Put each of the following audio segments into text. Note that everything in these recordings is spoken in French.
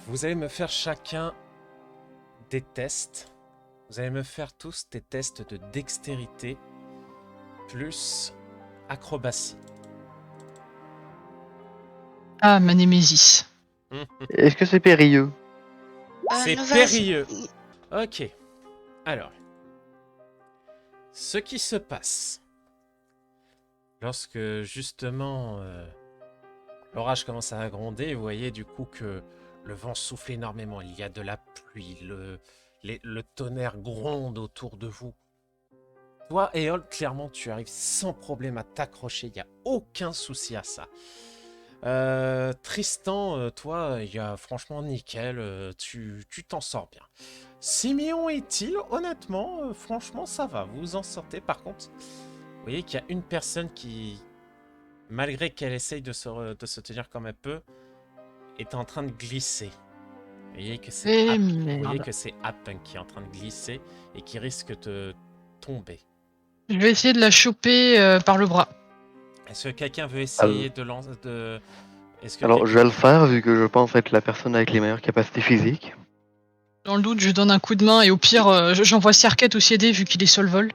Vous allez me faire chacun des tests. Vous allez me faire tous des tests de dextérité plus acrobatie. Ah, ma némésis. Est-ce que c'est périlleux? C'est Nova, périlleux. Ok. Alors, ce qui se passe lorsque justement l'orage commence à gronder, vous voyez du coup que le vent souffle énormément, il y a de la pluie, le tonnerre gronde autour de vous. Toi, Eol, clairement, tu arrives sans problème à t'accrocher, il n'y a aucun souci à ça. Tristan, toi, il y a franchement nickel, tu t'en sors bien. Simeon et Thiel, honnêtement, franchement, ça va, vous vous en sortez. Par contre, vous voyez qu'il y a une personne qui, malgré qu'elle essaye de se tenir comme elle peut, est en train de glisser. Vous voyez que c'est Eh vous voyez merde. que c'est Apunk qui est en train de glisser et qui risque de tomber. Je vais essayer de la choper par le bras. Est-ce que quelqu'un veut Alors, essayer de lancer de... Est-ce que alors, je quelqu'un... vais le faire vu que je pense être la personne avec les meilleures capacités physiques. Dans le doute, je donne un coup de main et au pire, j'envoie Serket aussi aider vu qu'il est sol vol.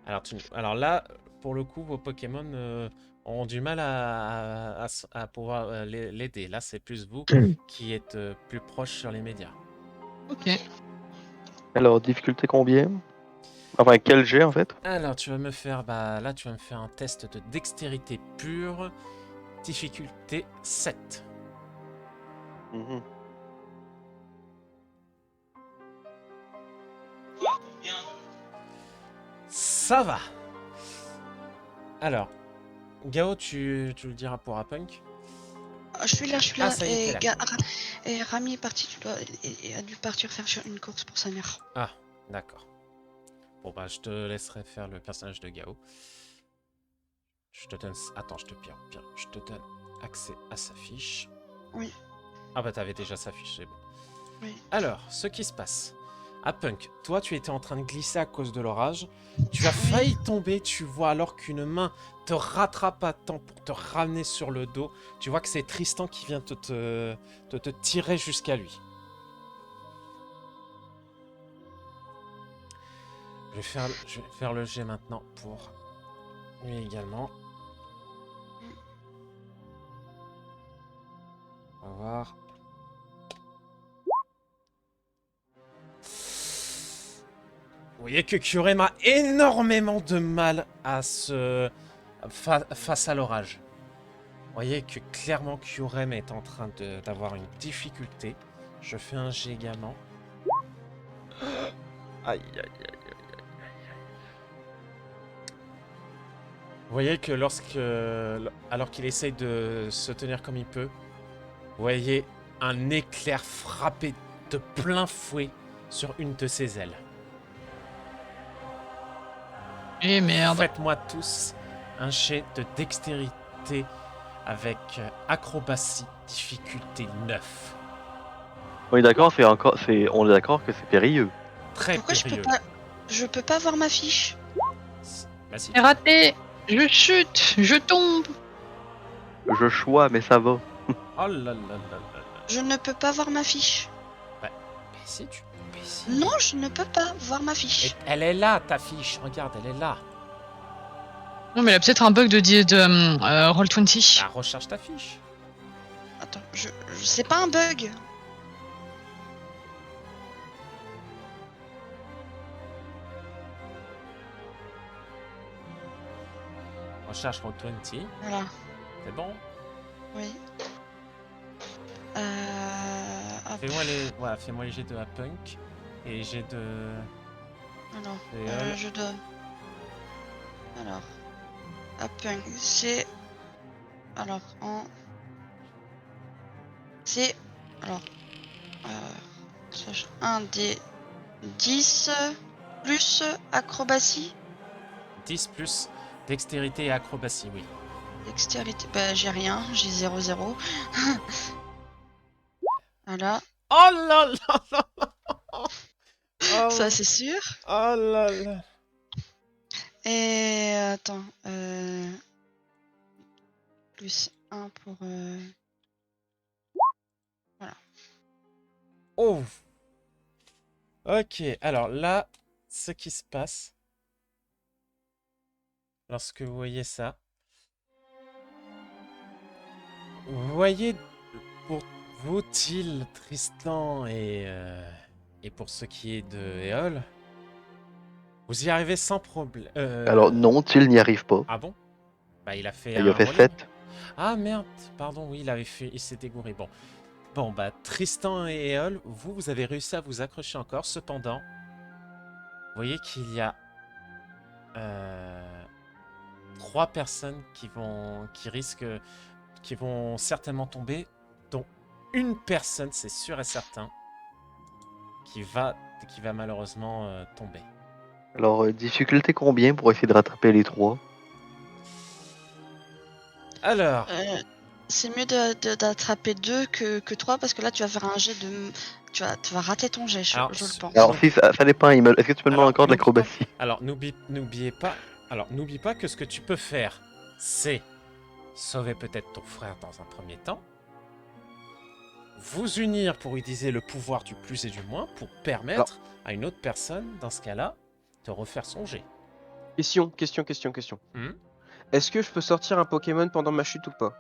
Alors là, pour le coup, vos Pokémon ont du mal à pouvoir l'aider. Là, c'est plus vous qui êtes plus proche sur les médias. Ok. Alors, difficulté combien? Enfin, quel jet en fait? Alors, tu vas me faire... Bah, là, tu vas me faire un test de dextérité pure. Difficulté 7. Mhm. Ça va. Alors, Gao, tu le diras pour Apunk. Je suis là. Ah, ça y est, t'es là. Et Rami est parti, et a dû partir faire une course pour sa mère. Ah, d'accord. Bon, bah, je te laisserai faire le personnage de Gao. Je te donne... Attends, je te pire. Je te donne accès à sa fiche. Oui. Ah bah, t'avais déjà sa fiche, c'est bon. Oui. Alors, ce qui se passe. Apunk, toi, tu étais en train de glisser à cause de l'orage. Tu as failli tomber, tu vois, alors qu'une main te rattrape à temps pour te ramener sur le dos. Tu vois que c'est Tristan qui vient te tirer jusqu'à lui. Je vais faire le jet maintenant pour lui également. On va voir. Vous voyez que Kyurem a énormément de mal à face à l'orage. Vous voyez que clairement Kyurem est en train d'avoir une difficulté. Je fais un jet également. Aïe, aïe, aïe. Vous voyez que alors qu'il essaye de se tenir comme il peut, vous voyez un éclair frapper de plein fouet sur une de ses ailes. Eh merde. Faites-moi tous un jet de dextérité avec acrobatie, difficulté 9. On est d'accord, on est d'accord que c'est périlleux. Très Pourquoi périlleux. je peux pas voir ma fiche? Bah si. C'est raté. Je chute. Je tombe. Je choix, mais ça va. Oh là là là là là. Je ne peux pas voir ma fiche. Mais si, mais si. Non, je ne peux pas voir ma Et fiche. elle est là, ta fiche. Regarde, elle est là. Non, mais il a peut-être un bug de Roll20. Bah, recharge ta fiche. Attends, c'est pas un bug. Recharge Roll20. Voilà, C'est bon. oui. Hop. Fais-moi les jets de Apunk et les jets de... Alors, Et je dois. Alors, Apunk, c'est. Alors, c'est. Alors, 1 des 10 plus acrobatie. 10 plus dextérité et acrobatie, oui. Dextérité, bah j'ai rien, j'ai 0-0. Voilà, Oh là là là là. Oh, ça c'est sûr. oh là là. Et attends, plus 1 pour Oh! Ok, alors là, ce qui se passe, lorsque vous voyez ça, vous voyez, pour vous, Till, Tristan et pour ce qui est de Éole, vous y arrivez sans problème. Alors non, Till n'y arrive pas. Ah bon? Bah, il a fait Il a un fait rolling. 7. Ah merde, pardon, oui, il s'était gouré. Bon. Bon, bah, Tristan et Éole, vous avez réussi à vous accrocher encore. Cependant, vous voyez qu'il y a 3 personnes qui vont certainement tomber, dont une personne, c'est sûr et certain, qui va malheureusement tomber. Alors, difficulté combien pour essayer de rattraper les 3? Alors, C'est mieux d'attraper 2 que 3 parce que là tu vas faire un jet de. Tu vas rater ton jet, je Alors, le pense. Alors, si ça dépend, est-ce que tu me demandes encore de l'acrobatie? alors n'oubliez pas. Alors, n'oublie pas que ce que tu peux faire, c'est sauver peut-être ton frère dans un premier temps, vous unir pour utiliser le pouvoir du plus et du moins pour permettre à une autre personne, dans ce cas-là, de refaire son jet. Question. Est-ce que je peux sortir un Pokémon pendant ma chute ou pas?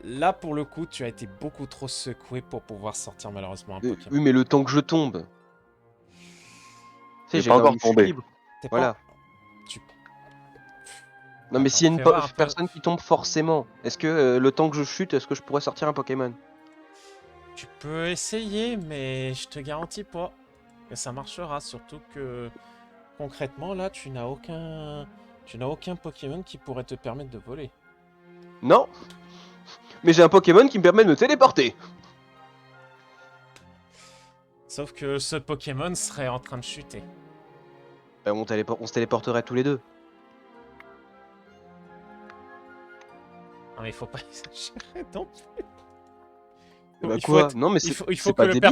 Là, pour le coup, tu as été beaucoup trop secoué pour pouvoir sortir malheureusement un Pokémon. Oui, mais le temps que je tombe. Tu sais, J'ai j'ai pas quand encore même une chute tombé. libre. T'es Voilà. Tu... Non, mais Attends, s'il y a une fais voir un peu. personne qui tombe forcément, est-ce que le temps que je chute, est-ce que je pourrais sortir un Pokémon? Tu peux essayer, mais je te garantis pas que ça marchera. Surtout que concrètement, là, tu n'as aucun Pokémon qui pourrait te permettre de voler. Non. Mais j'ai un Pokémon qui me permet de me téléporter. Sauf que ce Pokémon serait en train de chuter. Ben, on se téléporterait tous les deux. Non, mais il faut pas exagérer non plus. Bah Il faut quoi? être- Non, mais Il c'est faut que pas le débile.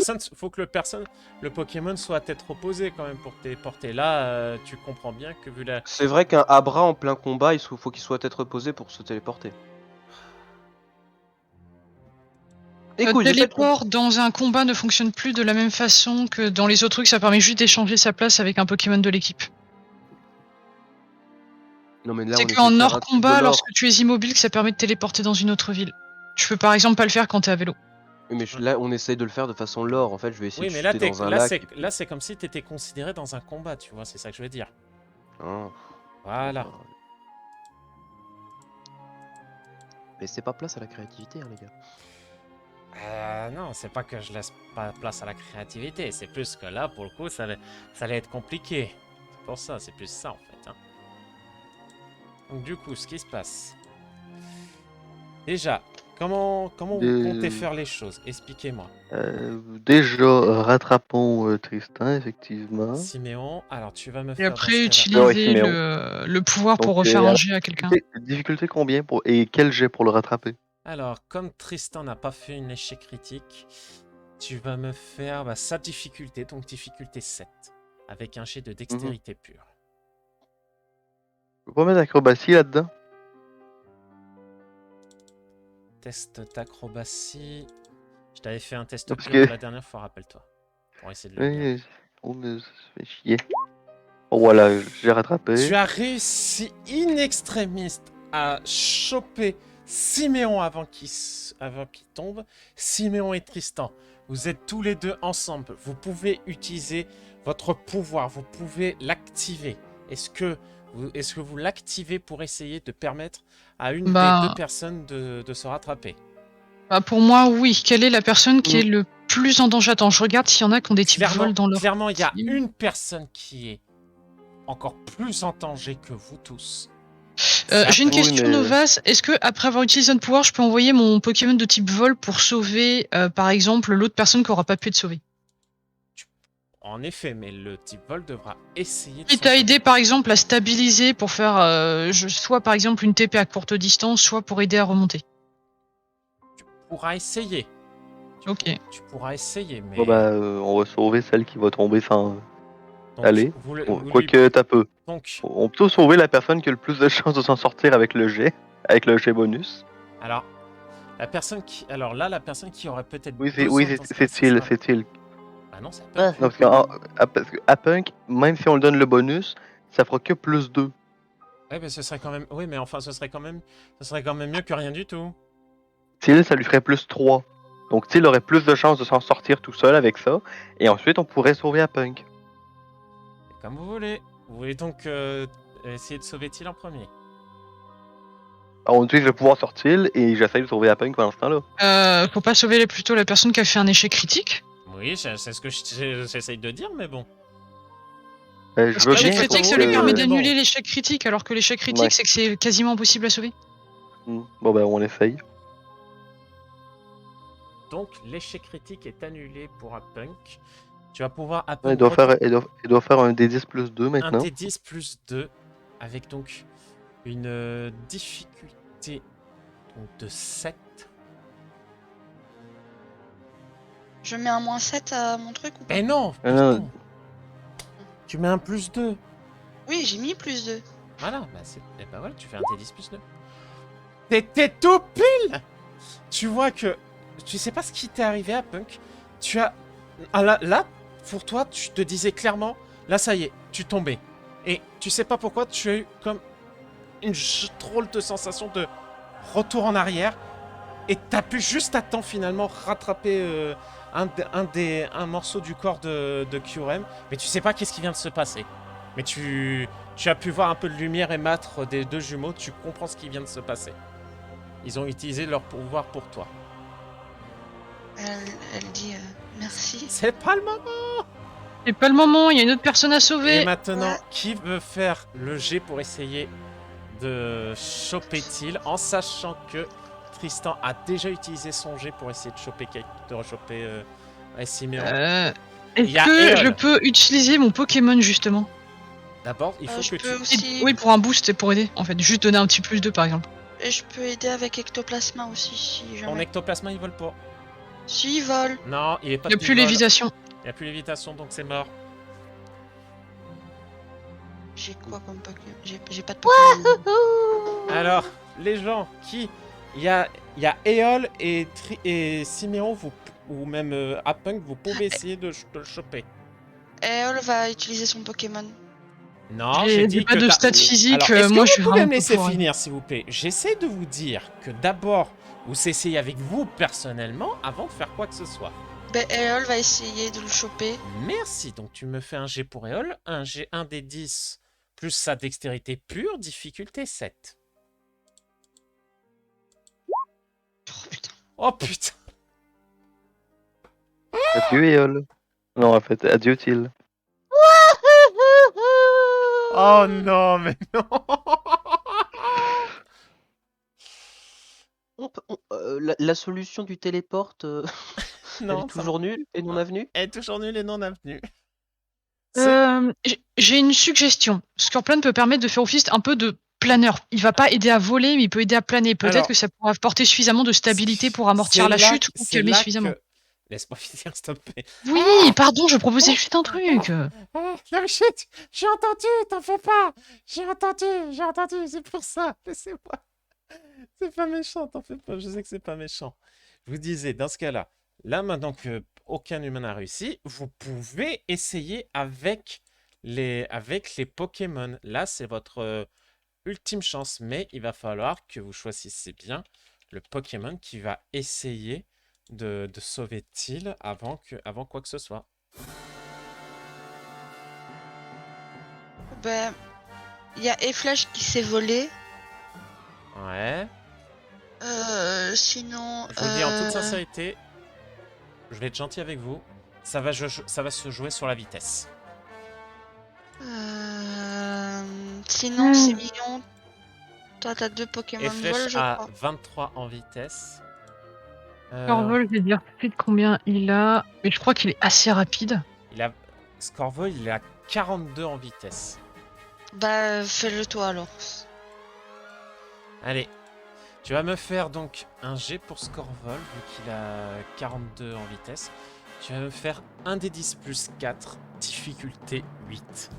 le Pokémon soit à tête reposée quand même pour te téléporter. Là, tu comprends bien que vu la... C'est vrai qu'un Abra en plein combat, faut qu'il soit tête reposée pour se téléporter. Écoute, j'ai fait trop... Téléport dans un combat ne fonctionne plus de la même façon que dans les autres trucs, ça permet juste d'échanger sa place avec un Pokémon de l'équipe. Non, mais là, C'est on essaie qu'en de faire hors un truc de combat, lore. lorsque tu es immobile, que ça permet de téléporter dans une autre ville. Tu peux par exemple pas le faire quand t'es à vélo. Oui, mais là, on essaye de le faire de façon lore. En fait, je vais essayer Oui, de mais là, chuter dans un lac. là, c'est comme si tu étais considéré dans un combat, tu vois, c'est ça que je veux dire. Hein, Voilà. laissez pas place à la créativité, hein, les gars. Non, c'est pas que je laisse pas place à la créativité, c'est plus que là, pour le coup, ça allait être compliqué. C'est pour ça, c'est plus ça en fait. Hein. Donc du coup, ce qui se passe... Déjà, comment vous comptez faire les choses? Expliquez-moi. Déjà, rattrapons Tristan, effectivement. Siméon, alors tu vas me Et faire dans après, ce cas-là... utiliser Siméon. le pouvoir pour Donc, refaire un jet à quelqu'un. difficulté combien et quel jet pour le rattraper? Alors, comme Tristan n'a pas fait une échec critique, tu vas me faire sa difficulté, donc difficulté 7, avec un jet de dextérité pure. Je peux pas mettre d'acrobatie là-dedans? Test d'acrobatie. Je t'avais fait un test Parce pur que- la dernière fois, rappelle-toi. Pour essayer de le lire. Oui, oh, mais ça fait chier. Oh, voilà, j'ai rattrapé. Tu as réussi in extremis à choper Siméon avant qu'il tombe. Siméon et Tristan, vous êtes tous les deux ensemble. Vous pouvez utiliser votre pouvoir, vous pouvez l'activer. Est-ce que vous l'activez pour essayer de permettre à une des deux personnes de se rattraper? Bah pour moi, oui. Quelle est la personne qui est le plus en danger? Attends, je regarde s'il y en a qui ont des types vol dans leur... Clairement, il y a team. une personne qui est encore plus en danger que vous tous. J'ai une Oui, question, mais- Novas. Est-ce que après avoir utilisé un pouvoir, je peux envoyer mon Pokémon de type vol pour sauver, par exemple, l'autre personne qui aura pas pu être sauvée? En effet, mais le type vol devra essayer de... Qui t'a aidé, par exemple, à stabiliser pour faire soit par exemple une TP à courte distance, soit pour aider à remonter. Tu pourras essayer. Tu pourras essayer, mais... Bon, bah, on va sauver celle qui va tomber sans... Donc, Allez. vous Quoique, t'as peu. Donc, On peut sauver la personne qui a le plus de chances de s'en sortir avec le jet bonus. alors, La personne qui... Alors là, la personne qui aurait peut-être Oui, besoin dans ce cas, c'est ce Till, sera- c'est Till. Ah non, c'est Ah, pas... Non, parce que à Punk, même si on le donne le bonus, ça fera que plus 2. Ouais, mais ce serait quand même... Oui, mais enfin, ce serait quand même mieux que rien du tout. Till, ça lui ferait plus 3. Donc Till aurait plus de chances de s'en sortir tout seul avec ça. Et ensuite, on pourrait sauver à Punk. Comme vous voulez. Vous voulez donc essayer de sauver Till en premier. Alors, on dit que je vais pouvoir sortir et j'essaye de sauver à Punk pendant ce temps-là. Faut pas sauver plutôt la personne qui a fait un échec critique. Oui, c'est ce que j'essaye de dire, mais bon. Je Parce veux que bien l'échec critique, ça sauver, lui permet mais d'annuler bon. l'échec critique, alors que l'échec critique, Ouais. c'est que c'est quasiment impossible à sauver. Bon, ben, on essaye. Donc, l'échec critique est annulé pour Punk. Tu vas pouvoir Il Punk doit faire un D10 plus 2 un maintenant. T10 plus 2 avec donc une difficulté donc, de 7. Je mets un -7 à mon truc ou pas? Eh non, Ah, non. putain. Tu mets un plus 2. Oui, j'ai mis +2. Voilà, bah c'est... Et bah voilà, tu fais un T10 plus 2. T'étais tout pile. Tu vois que... Tu sais pas ce qui t'est arrivé à Punk. Tu as... Ah, là, pour toi, tu te disais clairement, là ça y est, tu tombais. Et tu sais pas pourquoi, tu as eu comme une drôle de sensation de retour en arrière. Et t'as pu juste à temps finalement rattraper un morceau du corps de Kyurem. Mais tu sais pas qu'est-ce qui vient de se passer. Mais tu as pu voir un peu de lumière émettre des deux jumeaux. Tu comprends ce qui vient de se passer. Ils ont utilisé leur pouvoir pour toi. Elle dit merci. C'est pas le moment. C'est pas le moment, il y a une autre personne à Et sauver. maintenant, Ouais. qui veut faire le jet pour essayer de choper Till en sachant que Tristan a déjà utilisé son jet pour essayer de choper Siméon. Il y a Est-ce que Eol. je peux utiliser mon Pokémon justement? D'abord, il faut Je que peux tu... aussi. Oui, pour un boost et pour aider, en fait. Juste donner un petit plus 2 par exemple. Et je peux aider avec Ectoplasma aussi si Ton jamais. ectoplasma, il vole pas. Si, il vole. Non, il est pas Il n'y a plus lévitation. Il n'y a plus lévitation, donc c'est mort. J'ai quoi comme Pokémon? J'ai pas de Pokémon. Alors, les gens qui... Il y a Eol et Siméon, ou même Apunk, vous pouvez essayer de le choper. Eol va utiliser son Pokémon. Non, J'ai dit pas que de t'as- stats physiques, Alors, est-ce moi que je suis vous pouvez vraiment me pas laisser pour. finir, s'il vous plaît? J'essaie de vous dire que d'abord, vous essayez avec vous personnellement avant de faire quoi que ce soit. Ben, Eol va essayer de le choper. Merci. Donc, tu me fais un G pour Eol, un G 1 des 10 plus sa dextérité pure, difficulté 7. Oh putain. Oh putain. Adieu, Eol. Non, en fait, adieu, Till. Oh non, mais non. La solution du téléporte, elle Non, est toujours nulle et non avenue. Elle est toujours nulle et non avenue. J'ai une suggestion. Scorpion peut permettre de faire office un peu de planeur. Il va pas aider à voler, mais il peut aider à planer. Peut-être Alors, que ça pourra apporter suffisamment de stabilité pour amortir la chute ou calmer suffisamment. Laisse-moi finir, s'il te plaît. Oui, pardon, je proposais juste un truc. Ah, non, chut, j'ai entendu, t'en fais pas. J'ai entendu, c'est pour ça. Laissez-moi. C'est pas méchant, t'en fais pas, je sais que c'est pas méchant. Je vous disais, dans ce cas-là, là maintenant que aucun humain n'a réussi, vous pouvez essayer avec les Pokémon. Là, c'est votre ultime chance, mais il va falloir que vous choisissiez bien le Pokémon qui va essayer de sauver Till avant quoi que ce soit. Ben, il y a Efflash qui s'est volé. Ouais. Sinon. Je vous le dis en toute sincérité, je vais être gentil avec vous. Ça va se jouer sur la vitesse. Sinon, c'est mignon. Toi, t'as 2 Pokémon Et vol, Flèche je à crois. 23 en vitesse. Scorvol, je vais dire tout de suite combien il a. Mais je crois qu'il est assez rapide. Scorvol, il est à 42 en vitesse. Bah, fais-le toi alors. Allez. Tu vas me faire donc un G pour Scorvol, vu qu'il a 42 en vitesse. Tu vas me faire un des 10 plus 4, difficulté 8.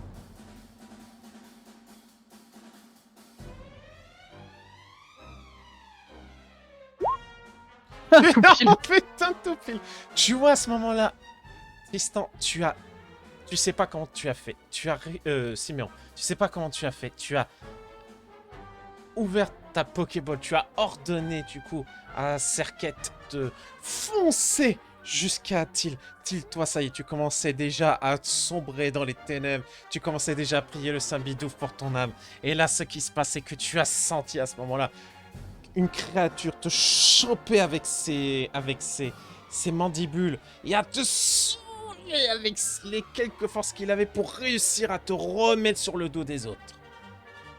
Tout pile. Oh, putain, tout pile. Tu vois à ce moment-là, Tristan, tu sais pas comment tu as fait. Simeon, tu sais pas comment tu as fait. Tu as ouvert ta Pokéball. Tu as ordonné du coup à Serquette de foncer jusqu'à Til. Til, toi, ça y est, tu commençais déjà à sombrer dans les ténèbres. Tu commençais déjà à prier le Saint Bidouf pour ton âme. Et là, ce qui se passe, c'est que tu as senti à ce moment-là une créature te choper avec ses mandibules et à te soulever avec les quelques forces qu'il avait pour réussir à te remettre sur le dos des autres.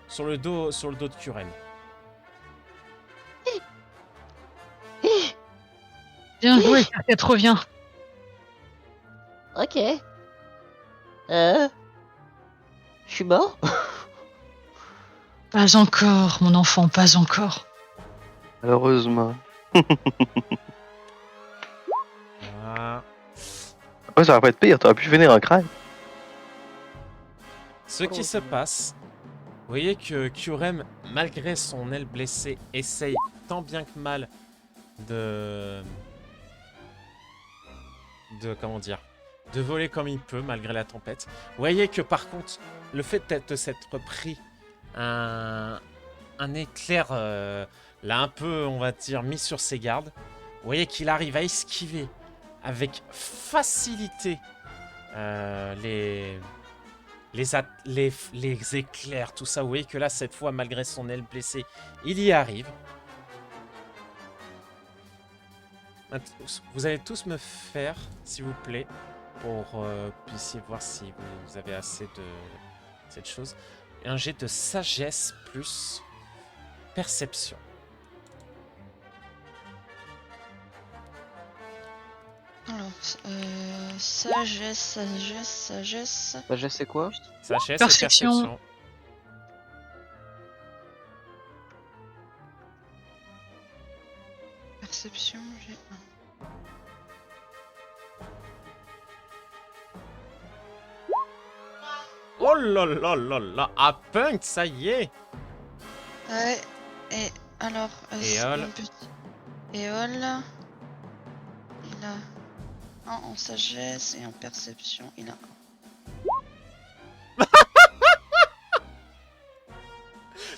Sur le dos de Kuren. Bien joué, Serquette, reviens. Ok. Je suis mort? Pas encore, mon enfant, pas encore. Heureusement. Voilà. Après, ça va pas être pire, t'aurais pu finir en crâne. Ce qui se passe, vous voyez que Kyurem, malgré son aile blessée, essaye tant bien que mal de comment dire, de voler comme il peut malgré la tempête. Vous voyez que par contre, le fait de s'être pris un éclair, l'a un peu, on va dire, mis sur ses gardes. Vous voyez qu'il arrive à esquiver avec facilité les éclairs, tout ça. Vous voyez que là, cette fois, malgré son aile blessée, il y arrive. Vous allez tous me faire, s'il vous plaît, pour puissiez voir si vous avez assez de cette chose. Un jet de sagesse plus perception. Alors, sagesse. Sagesse, c'est quoi? Sagesse et Perception. perception. Perception, j'ai un. Oh là là là là, à Punk, ça y est. Ouais, et alors. Éole. Éole. Il a un en sagesse et en perception, il a un.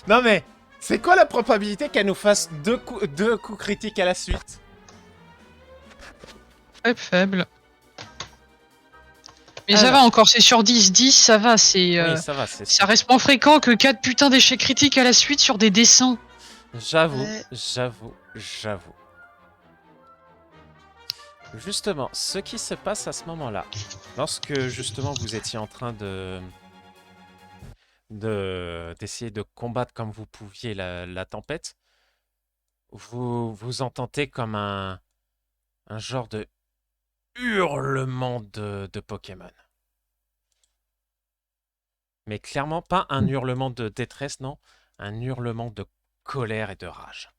Non mais, c'est quoi la probabilité qu'elle nous fasse deux coups critiques à la suite? Très faible. Mais ça Alors. va encore, c'est sur 10. 10, ça va, c'est. Oui, ça va, c'est Ça reste moins fréquent que 4 putains d'échecs critiques à la suite sur des dessins. J'avoue, Ouais. j'avoue. Justement, ce qui se passe à ce moment-là, lorsque justement vous étiez en train d'essayer de combattre comme vous pouviez la tempête, vous entendez comme un genre de hurlement de Pokémon. Mais clairement pas un hurlement de détresse, non, un hurlement de colère et de rage.